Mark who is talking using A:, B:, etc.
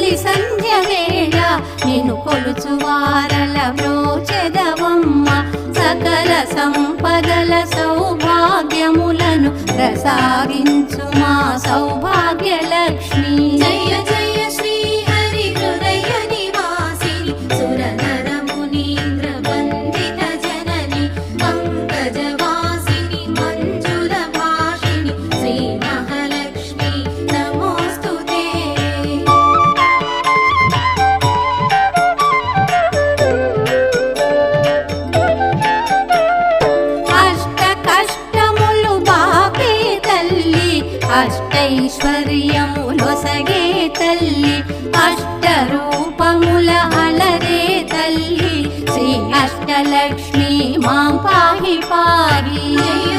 A: తొలి సంధ్య వేళ నిన్ను కొలుచువారల బ్రోచెదవమ్మ సకల సంపదల సౌభాగ్యములను ప్రసాదించు మా సౌభాగ్య లక్ష్మి
B: జయ జయ శ్రీ హరి హృదయ నివాసిని సురనర మునీంద్ర వందిత జనని పంకజవాసిని మంజుల భాషిని శ్రీ మహాలక్ష్మి నమోస్తుతే
A: అష్ట కష్టములు బాపే తల్లి అష్టైశ్వర్యములొసగే తల్లి అష్ట రూపముల అలరే తల్లి శ్రీ అష్టలక్ష్మి మా పాహి పాహి
B: జయ